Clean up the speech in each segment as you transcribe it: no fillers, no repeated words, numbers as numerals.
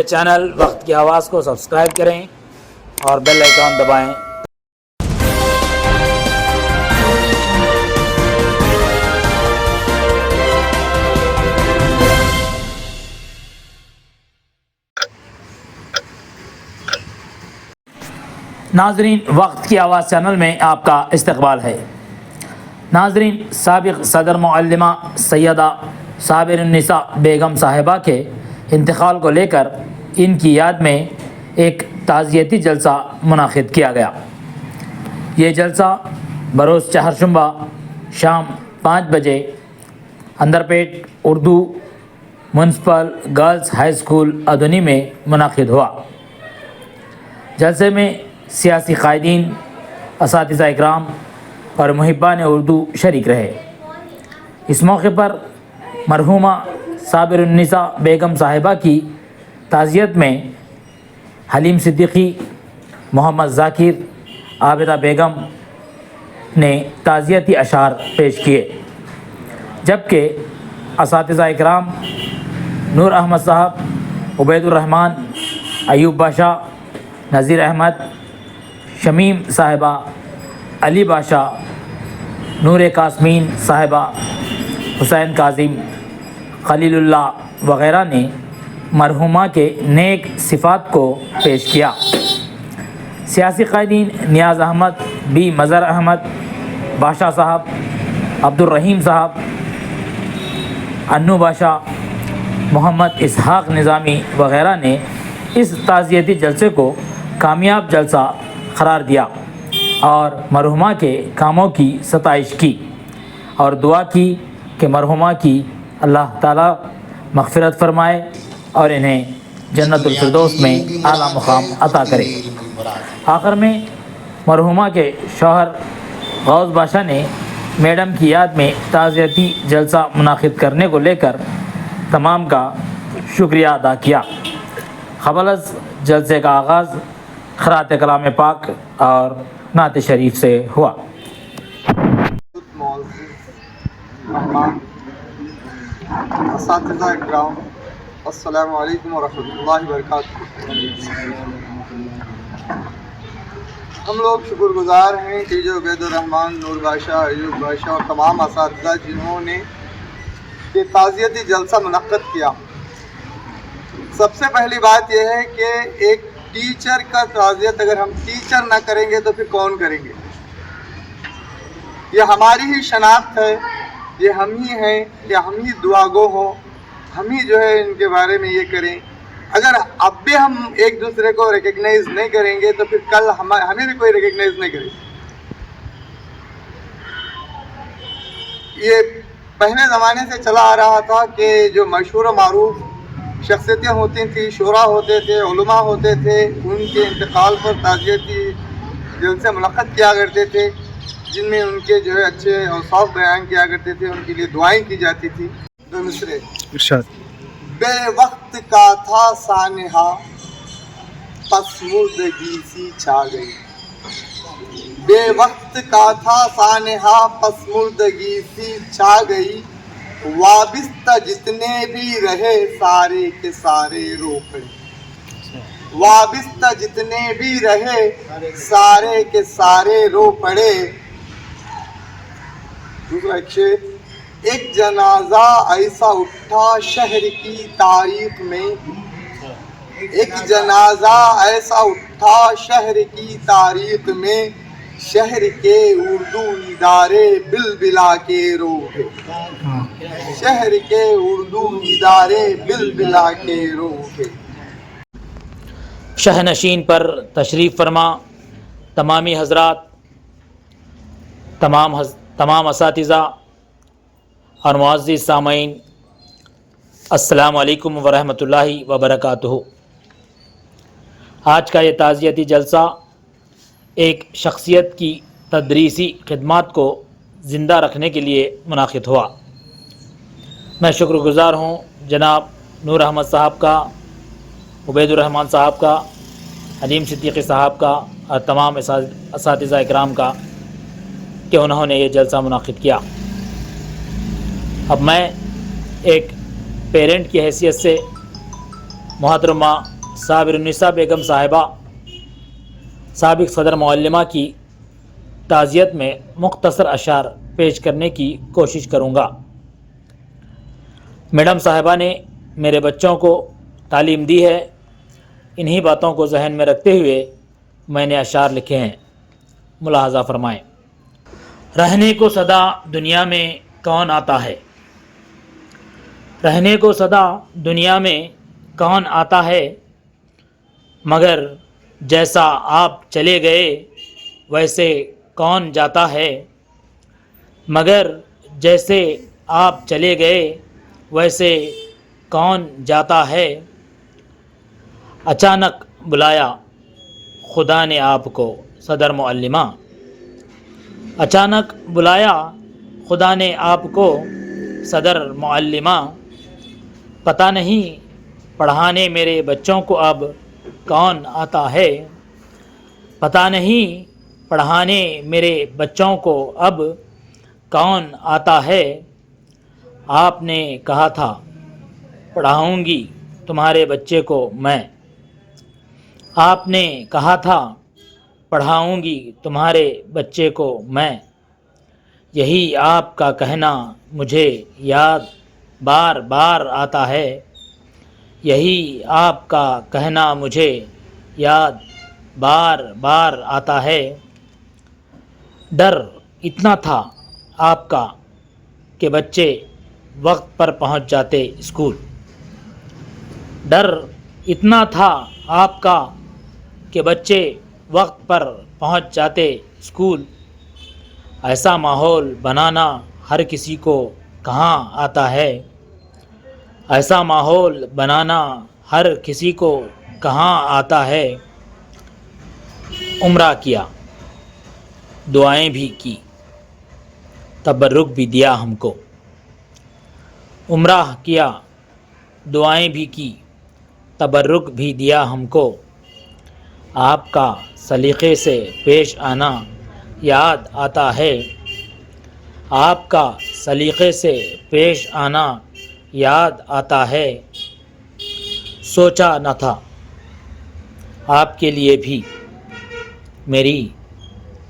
Channel وقت کی آواز کو سبسکرائب کریں اور بیل آئیکن دبائیں۔ ناظرین، وقت کی آواز چینل میں آپ کا استقبال ہے۔ ناظرین، سابق صدر معلمہ سیدہ صابر النساء بیگم صاحبہ کے انتقال کو لے کر ان کی یاد میں ایک تعزیتی جلسہ منعقد کیا گیا۔ یہ جلسہ بروز چہارشنبہ شام 5 بجے Indrapet Urdu municipal girls high school Adoni میں منعقد ہوا۔ جلسے میں سیاسی قائدین، اساتذہ اکرام اور محبان اردو شریک رہے۔ اس موقع پر مرحومہ صابر النساء بیگم صاحبہ کی تعزیت میں حلیم صدیقی، محمد ذاکر، عابدہ بیگم نے تعزیتی اشعار پیش کیے، جبکہ اساتذہ اکرام نور احمد صاحب، عبید الرحمن، ایوب باشا، نذیر احمد، شمیم صاحبہ، علی باشا، نور قاسمین صاحبہ، حسین کاظم، خلیل اللہ وغیرہ نے مرحومہ کے نیک صفات کو پیش کیا۔ سیاسی قائدین نیاز احمد، بی مظہر احمد، باشا صاحب، عبد الرحیم صاحب، انو باشا، محمد اسحاق نظامی وغیرہ نے اس تعزیتی جلسے کو کامیاب جلسہ قرار دیا اور مرحومہ کے کاموں کی ستائش کی اور دعا کی کہ مرحومہ کی اللہ تعالیٰ مغفرت فرمائے اور انہیں جنت الفردوس میں اعلیٰ مقام عطا کرے۔ آخر میں مرحومہ کے شوہر غوث باشا نے میڈم کی یاد میں تعزیتی جلسہ منعقد کرنے کو لے کر تمام کا شکریہ ادا کیا۔ قبل از جلسے کا آغاز خراط کلام پاک اور نعت شریف سے ہوا۔ اساتذہ اکرام، السلام علیکم ورحمۃ اللہ وبرکاتہ۔ ہم لوگ شکر گزار ہیں کہ جو عبید الرحمن، نور باشا، ایوب باشا اور تمام اساتذہ جنہوں نے یہ تعزیتی جلسہ منعقد کیا۔ سب سے پہلی بات یہ ہے کہ ایک ٹیچر کا تعزیت اگر ہم ٹیچر نہ کریں گے تو پھر کون کریں گے؟ یہ ہماری ہی شناخت ہے، یہ ہم ہی ہیں، یا ہم ہی دعا گو ہوں، ہم ہی جو ہے ان کے بارے میں یہ کریں۔ اگر اب بھی ہم ایک دوسرے کو ریکگنائز نہیں کریں گے تو پھر کل ہمیں بھی کوئی ریکگنائز نہیں کرے۔ یہ پہلے زمانے سے چلا آ رہا تھا کہ جو مشہور و معروف شخصیتیں ہوتی تھیں، شعراء ہوتے تھے، علماء ہوتے تھے، ان کے انتقال پر تعزیتی جلسے منعقد کیا کرتے تھے، جن میں ان کے جو ہے اچھے اوصاف بیان کیا کرتے تھے، ان کے لیے دعائیں کی جاتی تھی۔ دو مصرے ارشاد۔ بے وقت کا تھا سانحہ، پس مردگی سی چھا گئی۔ بے وقت کا تھا سانحہ، پس مردگی سی چھا گئی۔ وابستہ جتنے بھی رہے سارے کے سارے رو پڑے۔ وابستہ جتنے بھی رہے سارے کے سارے رو پڑے۔ دوسرا ایک شعر، ایک جنازہ ایسا اٹھا شہر کی تاریخ میں۔ ایک جنازہ ایسا اٹھا شہر کی تاریخ میں، شہر کے اردو ادارے بلبلا کے رو اٹھے۔ شہر کے اردو ادارے بلبلا کے رو اٹھے۔ شہ نشین پر تشریف فرما تمامی حضرات، تمام اساتذہ اور معزز سامعین، السلام علیکم ورحمۃ اللہ وبرکاتہ۔ آج کا یہ تعزیتی جلسہ ایک شخصیت کی تدریسی خدمات کو زندہ رکھنے کے لیے منعقد ہوا۔ میں شکر گزار ہوں جناب نور احمد صاحب کا، عبید الرحمن صاحب کا، حلیم صدیقی صاحب کا اور تمام اساتذہ اکرام کا کہ انہوں نے یہ جلسہ منعقد کیا۔ اب میں ایک پیرنٹ کی حیثیت سے محترمہ صابر النساء بیگم صاحبہ سابق صدر معلمہ کی تعزیت میں مختصر اشعار پیش کرنے کی کوشش کروں گا۔ میڈم صاحبہ نے میرے بچوں کو تعلیم دی ہے، انہی باتوں کو ذہن میں رکھتے ہوئے میں نے اشعار لکھے ہیں، ملاحظہ فرمائیں۔ رہنے کو سدا دنیا میں کون آتا ہے، رہنے کو سدا دنیا میں کون آتا ہے، مگر جیسا آپ چلے گئے ویسے کون جاتا ہے، مگر جیسے آپ چلے گئے ویسے کون جاتا ہے۔ اچانک بلایا خدا نے آپ کو صدر معلمہ، اچانک بلایا خدا نے آپ کو صدر معلمہ، پتہ نہیں پڑھانے میرے بچوں کو اب کون آتا ہے، پتہ نہیں پڑھانے میرے بچوں کو اب کون آتا ہے۔ آپ نے کہا تھا پڑھاؤں گی تمہارے بچے کو میں، آپ نے کہا تھا پڑھاؤں گی تمہارے بچے کو میں، یہی آپ کا کہنا مجھے یاد بار بار آتا ہے، یہی آپ کا کہنا مجھے یاد بار بار آتا ہے۔ ڈر اتنا تھا آپ کا کہ بچے وقت پر پہنچ جاتے اسکول، ڈر اتنا تھا آپ کا کہ بچے وقت پر پہنچ جاتے اسکول۔ ایسا ماحول بنانا ہر کسی کو کہاں آتا ہے، ایسا ماحول بنانا ہر کسی کو کہاں آتا ہے۔ عمرہ کیا دعائیں بھی کی تبرک بھی دیا ہم کو، عمرہ کیا دعائیں بھی کی تبرک بھی دیا ہم کو، آپ کا سلیقے سے پیش آنا یاد آتا ہے، آپ کا سلیقے سے پیش آنا یاد آتا ہے۔ سوچا نہ تھا آپ کے لیے بھی میری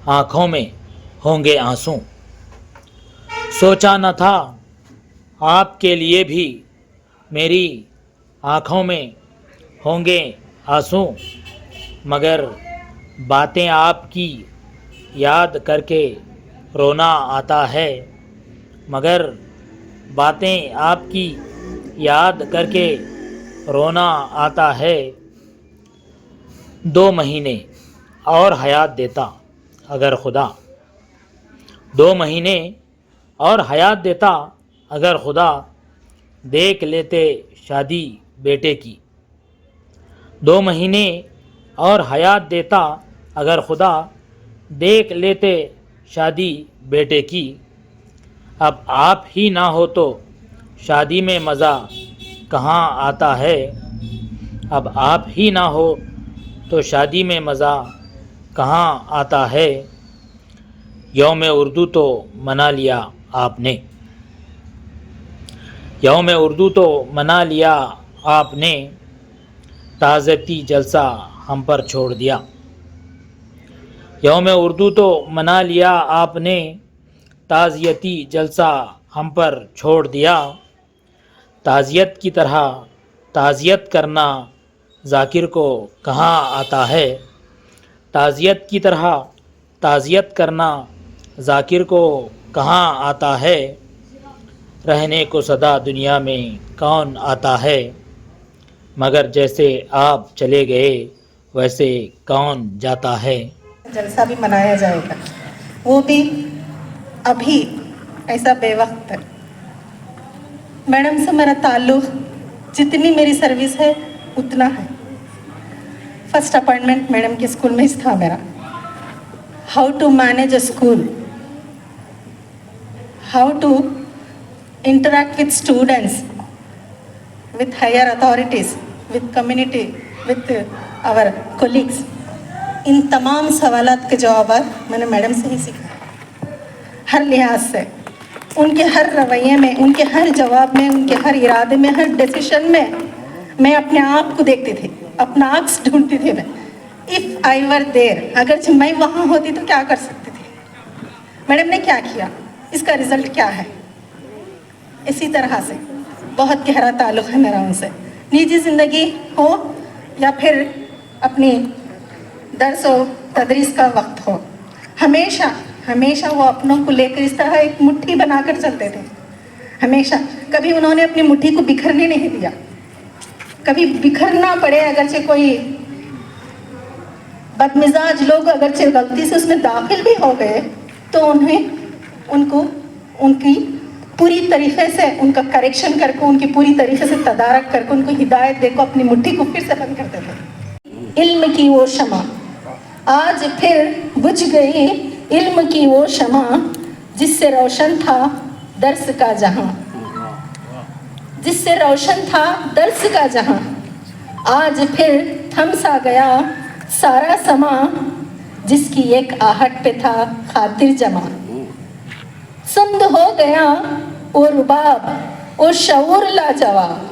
آنکھوں میں ہوں گے آنسو، سوچا نہ تھا آپ کے لیے بھی میری آنکھوں میں ہوں گے آنسو، مگر باتیں آپ کی یاد کر کے رونا آتا ہے، مگر باتیں آپ کی یاد کر کے رونا آتا ہے۔ 2 مہینے اور حیات دیتا اگر خدا، 2 مہینے اور حیات دیتا اگر خدا، دیکھ لیتے شادی بیٹے کی، 2 مہینے اور حیات دیتا اگر خدا، دیکھ لیتے شادی بیٹے کی۔ اب آپ ہی نہ ہو تو شادی میں مزہ کہاں آتا ہے، اب آپ ہی نہ ہو تو شادی میں مزہ کہاں آتا ہے۔ یوم اردو تو منا لیا آپ نے، یوم اردو تو منا لیا آپ نے، تعزیتی جلسہ ہم پر چھوڑ دیا، یوم اردو تو منا لیا آپ نے، تعزیتی جلسہ ہم پر چھوڑ دیا۔ تعزیت کی طرح تعزیت کرنا ذاکر کو کہاں آتا ہے، تعزیت کی طرح تعزیت کرنا ذاکر کو کہاں آتا ہے۔ رہنے کو سدا دنیا میں کون آتا ہے، مگر جیسے آپ چلے گئے ویسے کون جاتا ہے۔ جلسہ بھی منایا جائے گا، وہ بھی ابھی ایسا بے وقت ہے۔ میڈم سے میرا تعلق جتنی میری سروس ہے اتنا ہے۔ فرسٹ اپائنٹمنٹ میڈم کے اسکول میں تھا میرا، how to manage a school, how to interact with students, with higher authorities, with community, with our colleagues. ان تمام سوالات کے جوابات میں نے میڈم سے ہی سیکھا، ہر لحاظ سے، ان کے ہر رویے میں، ان کے ہر جواب میں، ان کے ہر ارادے میں، ہر ڈیسیشن میں मैं अपने आप को देखती थी, अपना अक्स ढूंढती थी मैं। इफ़ आई वर देयर, अगर मैं वहाँ होती तो क्या कर सकती थी। मैडम ने क्या किया, इसका रिजल्ट क्या है। इसी तरह से बहुत गहरा ताल्लुक़ है मेरा उनसे, निजी ज़िंदगी हो या फिर अपनी दर्स और तदरीस का वक्त हो, हमेशा हमेशा वो अपनों को लेकर इस तरह एक मुट्ठी बनाकर चलते थे। हमेशा, कभी उन्होंने अपनी मुट्ठी को बिखरने नहीं दिया। कभी बिखरना पड़े, अगरचे कोई बदमिजाज लोग अगरचे गलती से उसमें दाखिल भी हो गए तो उनकी पूरी तरीके से उनका करेक्शन करके, उनकी पूरी तरीके से तदारक करके, उनको हिदायत देकर अपनी मुट्ठी को फिर से बंद करते थे। इल्म की वो शमा आज फिर बुझ गई, इल्म की वो शमा जिससे रोशन था दर्स का जहां, जिससे रोशन था दर्स का जहां, आज फिर थम सा गया सारा समा, जिसकी एक आहट पे था खातिर जमा। सुंद हो गया वो रुबाब वो शऊर लाजवाब,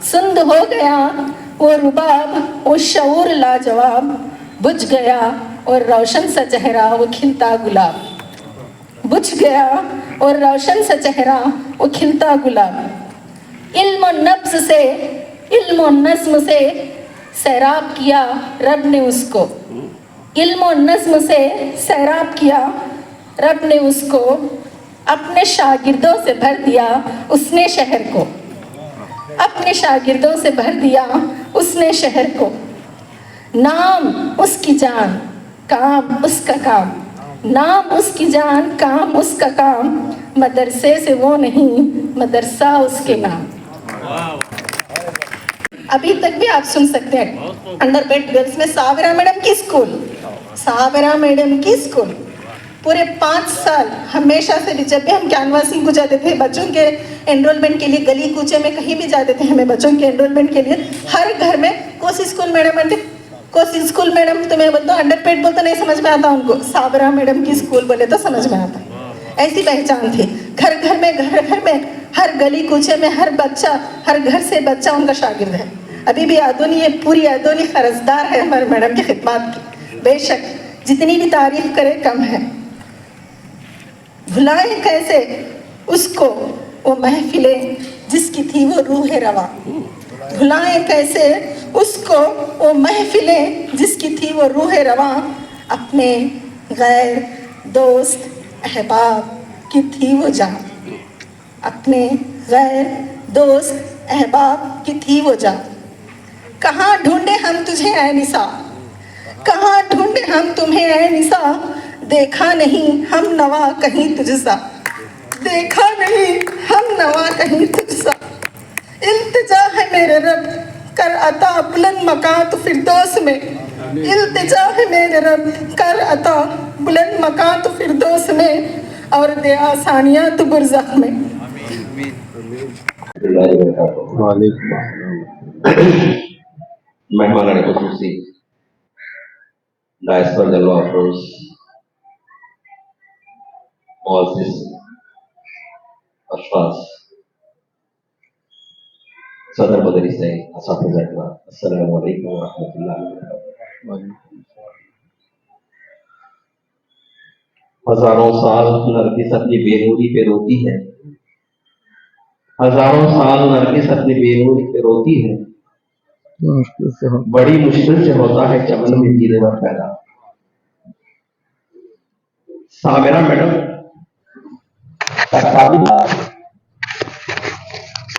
सुंद हो गया वो रुबाब वो शऊर लाजवाब, बुझ गया और रोशन सा चेहरा वो खिलता गुलाब, बुझ गया और रोशन सा चेहरा वो खिलता गुलाब। इल्म और नफ्स से, इल्म और नज़्म से सैराब किया रब ने उसको, इल्म और नज़्म से सैराब किया रब ने उसको, अपने शागिर्दों से भर दिया उसने शहर को, अपने शागिर्दों से भर दिया उसने शहर को। नाम उसकी जान काम उसका काम, नाम उसकी जान काम उसका काम, मदरसे से वो नहीं मदरसा उसके नाम। अभी तक भी आप सुन सकते हैं अंडर पेड गर्ल्स में साबिरा मैडम की स्कूल, साबिरा मैडम की स्कूल पूरे 5 साल हमेशा से भी, जब भी हम कैनवासिंग को जाते थे बच्चों के एनरोलमेंट के लिए, गली कूचे में कहीं भी जाते थे हमें बच्चों के एनरोलमेंट के लिए, हर घर में कोसी स्कूल मैडम आते, कोसी स्कूल मैडम, तो मैं बोलता हूँ अंडर पेड बोलते नहीं समझ में आता उनको, साबिरा मैडम की स्कूल बोले तो समझ में आता। ऐसी पहचान थी, घर घर में, घर घर में, हर गली कूचे में, हर बच्चा, हर घर से बच्चा उनका शागिर्द है। अभी भी आदोनी, ये पूरी आदोनी कर्जदार है हमारे मैडम की खिदमत की। बेशक जितनी भी तारीफ करे कम है। भुलाए कैसे उसको वो महफिलें जिसकी थी वो रूह रवा, भुलाए कैसे उसको वो महफिलें जिसकी थी वो रूह रवा, अपने गैर दोस्त अहबाब की थी वो जान, अपने गैर दोस्त अहबाब की थी वो जान। कहाँ ढूंढे हम तुझे ऐ निसा, कहाँ ढूंढे हम तुम्हें ऐ निसा, देखा नहीं हम नवा कहीं तुझसा, देखा नहीं हम नवा कहीं तुझसा। इल्तिजा है मेरे रब कर अता बुलंद मकान तो फिरदौस में, इल्तिजा है मेरे रब कर अता बुलंद मकान तो फिरदौस में, और दे आसानियाँ तो बुरज़ख में। मेहमान खुसूसी डायस पर जलवा अफरोज मुअज़्ज़िज़ अशराफ सदर मदरसा से असातिज़ा इकराम, अस्सलामु अलैकुम व रहमतुल्लाहि व बरकातुहू। हजारों साल नरगिस अपनी बेनूरी पे रोती है, हजारों साल नरगिस अपनी बेनूरी पे रोती है, बड़ी मुश्किल से होता है चमन में जीनेवर पैदा। साबिरा मैडम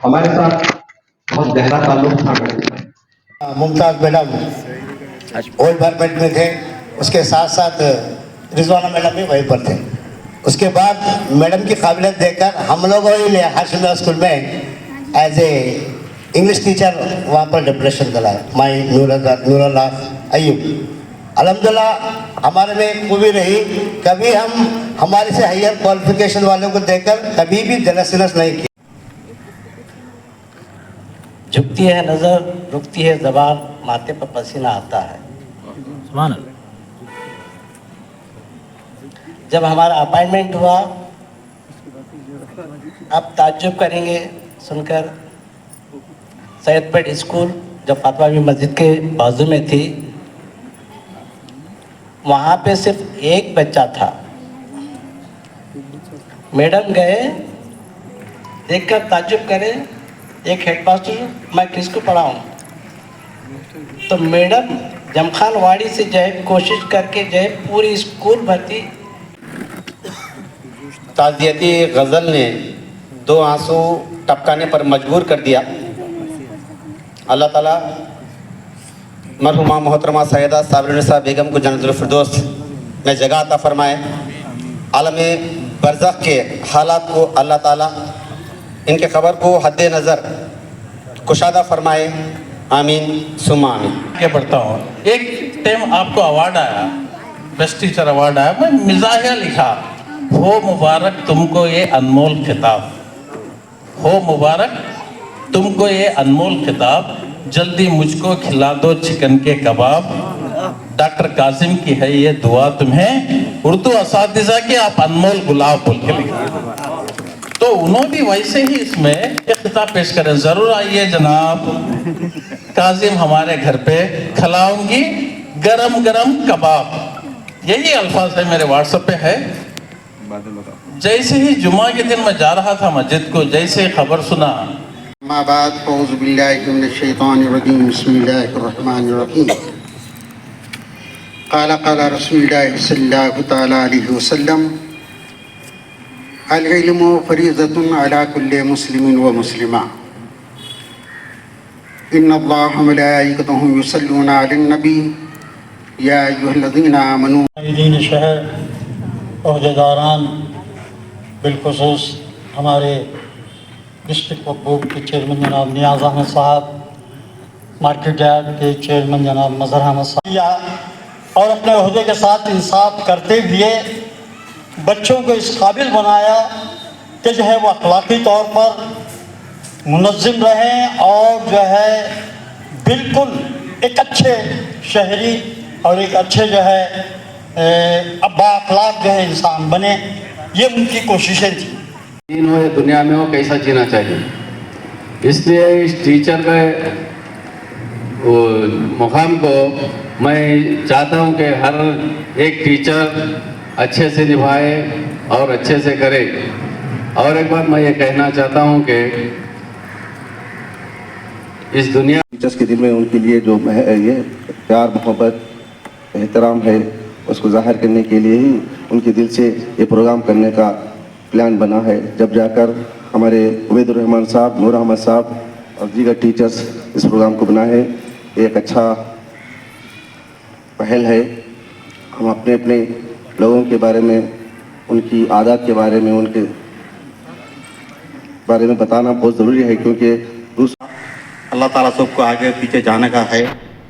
हमारे साथ बहुत गहरा ताल्लुक था madam. Mumtaz madam old department में थे, उसके साथ साथ रिजवाना मैडम भी वहीं पर थे। उसके बाद मैडम की काबिलियत देखकर हम लोगों ने हाशिम स्कूल में एज ए इंग्लिश टीचर वहाँ पर डिप्रेशन दिलाया, माई नूरुल्लाह अय्यूब। अल्हम्दुलिल्लाह हमारे में एक खूबी रही, कभी हम हमारे से हायर क्वालिफिकेशन वालों को देखकर कभी भी जलस नहीं की। झुकती है नज़र, रुकती है ज़बान, माथे पर पसीना आता है। सुभान अल्लाह। जब हमारा अपॉइंटमेंट हुआ, आप ताज्जुब करेंगे सुनकर, सैयदपेट स्कूल जो फातिमा बीबी मस्जिद के बाजू में थी, वहाँ पे सिर्फ एक बच्चा था। मैडम गए, देखकर ताज्जुब करे, एक हेडमास्टर मैं किसको पढ़ाऊँ? तो मैडम जमखान वाड़ी से जो है कोशिश करके जो है पूरी स्कूल भर्ती। ताज़ियती गज़ल ने दो आंसू टपकाने पर मजबूर कर दिया। अल्लाह ताला मरहुमा मोहतरमा सैयदा साबिरुन्निसा बेगम को जन्नतुल फिरदौस में जगह अता फरमाए। आलम बरज़ख के हालात को अल्लाह ताला इनके ख़बर को हद्दे नज़र कुशादा फरमाए। आमीन सुम्मा आमीन। आगे बढ़ता हूँ। एक टाइम आपको अवार्ड आया, बेस्ट टीचर अवार्ड आया, मैं मिजाहिया लिखा, हो मुबारक तुमको ये अनमोल खिताब, हो मुबारक तुमको ये अनमोल खिताब, जल्दी मुझको खिला दो चिकन के कबाब, डॉक्टर कासिम की है ये दुआ तुम्हें, उर्दू असातिज़ा के आप अनमोल गुलाब बोल के लिखा। तो उन्होंने भी वैसे ही इसमें एक खिताब पेश करें, जरूर आइए जनाब, काजिम हमारे घर पे खिलाऊंगी गरम गरम कबाब। यही अल्फाज है, मेरे व्हाट्सएप पे है। जैसे ही जुमा के दिन मैं जा रहा था मस्जिद को, जैसे खबर सुना, बाद औज़ु बिल्लाहि मिनश शैतानिर रजीम, बिस्मिल्लाहिर रहमानिर रहीम। क़ाला रसूलुल्लाह सल्लल्लाहु तआला अलैहि वसल्लम, अल इल्मु फरीज़तुन अला कुल्लि मुस्लिमिन व मुस्लिमा, इन्नल्लाह व मलाइकतहु युसल्लूना अलन नबी, या अय्युहल्लज़ीना आमनू। दीन शहर ओहदेदारान, बिलखुसूस हमारे डिस्ट्रिक्ट वक्फ बोर्ड के चेयरमैन जनाब नियाज़ अहमद साहब, मार्केट यार्ड के चेयरमैन जनाब मज़हर अहमद साहब, और अपने ओहदे के साथ इंसाफ करते हुए बच्चों को इस काबिल बनाया कि जो है वो अखलाकी तौर पर मुनज़्ज़म रहें और जो है बिल्कुल एक अच्छे शहरी और एक अच्छे जो है बाअखलाक जो है इंसान बने। ये उनकी कोशिशें थी। दीन हो दुनिया में हो, कैसा जीना चाहिए, इसलिए इस टीचर के मुकाम को मैं चाहता हूँ कि हर एक टीचर अच्छे से निभाए और अच्छे से करे। और एक बात मैं ये कहना चाहता हूँ कि इस दुनिया टीचर्स के दिल में उनके लिए जो ये प्यार मोहब्बत एहतराम है, उसको ज़ाहिर करने के लिए ही उनके दिल से ये प्रोग्राम करने का प्लान बना है। जब जाकर हमारे उबैदुर रहमान साहब, नूर अहमद साहब और दीगर टीचर्स इस प्रोग्राम को बनाए हैं, एक अच्छा पहल है। हम अपने अपने लोगों के बारे में, उनकी आदत के बारे में, उनके बारे में बताना बहुत ज़रूरी है, क्योंकि दूसरा अल्लाह ताला सबको आगे पीछे जाने का है।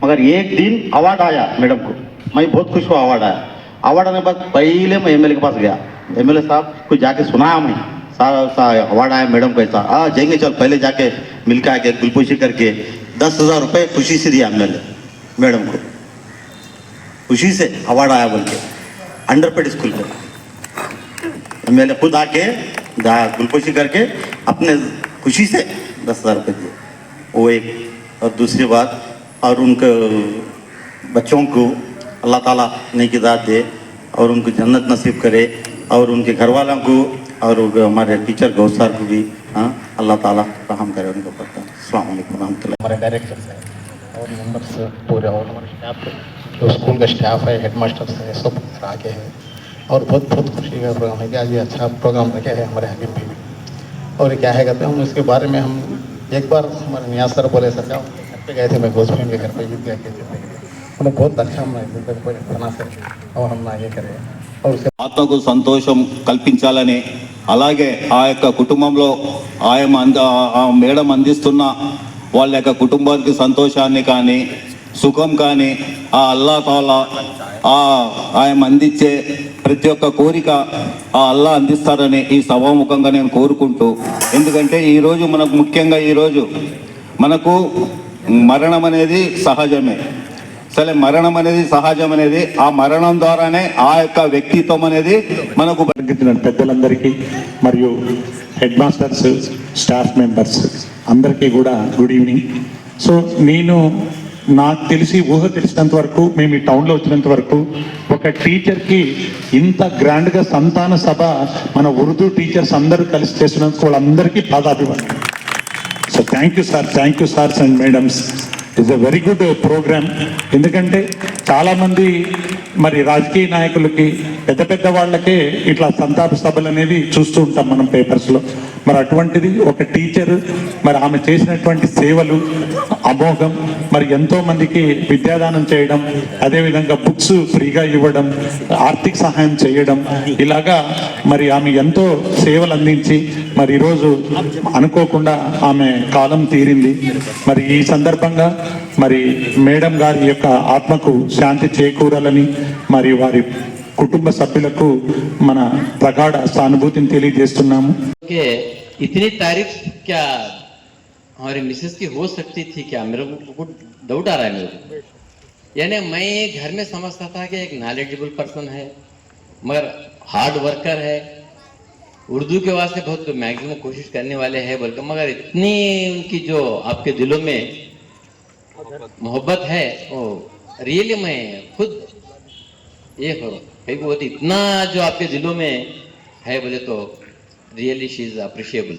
मगर एक दिन अवार्ड आया मैडम को, मैं बहुत खुश हुआ। अवार्ड आया, अवार्ड आने के बाद पहले मैं एमएलए के पास गया। एमएलए साहब को जाके सुनाया मैं, साहब अवार्ड आया मैडम को, ऐसा जाएंगे, चल पहले जाके मिलकर आके गुलपोशी करके 10,000 रुपये खुशी से दिया एमएलए मैडम को, खुशी से अवार्ड आया बोल के। अंडरपेड स्कूल पे एमएलए खुद आके गुलपोशी करके अपने खुशी से 10,000 रुपये दिए, वो एक। और दूसरी बात, और उनके बच्चों को अल्लाह ताला नेकी ज़ात दे और उनको जन्नत नसीब करे, और उनके घर वालों को और हमारे टीचर गौस सर को भी अल्लाह ताला रहम करे उनको पता। अस्सलाम वालेकुम रहमतुल्लाह। हमारे डायरेक्टर है और मेंबर्स पूरे, और हमारे स्टाफ जो स्कूल का स्टाफ है, हेड मास्टर है, सब आगे हैं। और बहुत बहुत खुशी का प्रोग्राम है कि आज ये अच्छा प्रोग्राम रखे है हमारे हकीम भी। और क्या है कहते हैं, हम इसके बारे में हम एक बार हमारे नियाज सर बोले, सर घर पे गए थे, मैं घोष के घर पे भी गया उन्हें बहुत अच्छा बना सके और हम ये करें और उसके ఆత్మకు సంతోషం కల్పించాలని, అలాగే ఆ యొక్క కుటుంబంలో ఆ మేడం అందిస్తున్న వాళ్ళ యొక్క కుటుంబానికి సంతోషాన్ని కానీ సుఖం కానీ ఆ అల్లా తాలా ఆయన అందించే ప్రతి ఒక్క కోరిక ఆ అల్లా అందిస్తారని ఈ సభాముఖంగా నేను కోరుకుంటూ, ఎందుకంటే ఈరోజు మనకు ముఖ్యంగా ఈరోజు మనకు మరణం అనేది సహజమే. సరే, మరణం అనేది సహజం అనేది, ఆ మరణం ద్వారానే ఆ యొక్క వ్యక్తిత్వం అనేది మనకు పెద్దలందరికీ మరియు హెడ్ మాస్టర్స్, స్టాఫ్ మెంబర్స్ అందరికీ కూడా గుడ్ ఈవినింగ్. సో నేను నాకు తెలిసి ఊహ తెలిసినంత వరకు మేము ఈ టౌన్లో వచ్చినంత వరకు ఒక టీచర్కి ఇంత గ్రాండ్గా సంతాన సభ మన ఉర్దూ టీచర్స్ అందరూ కలిసి చేస్తున్నందుకు వాళ్ళందరికీ పాదాభివందనం. So thank you sirs and madams. It's a very good programme. ఎందుకంటే చాలామంది మరి రాజకీయ నాయకులకి పెద్ద పెద్ద వాళ్ళకే ఇట్లా సంతాప సభలు అనేది చూస్తూ ఉంటాం మనం పేపర్స్లో. మరి అటువంటిది ఒక టీచర్ మరి ఆమె చేసినటువంటి సేవలు అమోఘం. మరి ఎంతోమందికి విద్యాదానం చేయడం, అదేవిధంగా బుక్స్ ఫ్రీగా ఇవ్వడం, ఆర్థిక సహాయం చేయడం, ఇలాగా మరి ఆమె ఎంతో సేవలు అందించి మరి ఈరోజు అనుకోకుండా ఆమె కాలం తీరింది. మరి ఈ సందర్భంగా మరి మేడం గారి యొక్క ఆత్మకు శాంతి చేకూరాలని మరి వారి కుటుంబ సభ్యులకు మన ప్రగాఢ సానుభూతిని తెలియజేస్తున్నాము. इतनी तारीफ क्या हमारे मिसेस की हो सकती थी क्या? मेरे को डाउट आ रहा है मेरे को. यानी मैं घर में समझता था कि एक नॉलेजेबल पर्सन है मगर हार्ड वर्कर है, उर्दू के वास्ते बहुत मैक्सिमम कोशिश करने वाले हैं बल्कि, मगर इतनी उनकी जो आपके दिलों में मोहब्बत है वो रियली मैं खुद ये हो कहीं इतना जो आपके दिलों में है बोले तो रियली शी इज अप्रिशिएबल.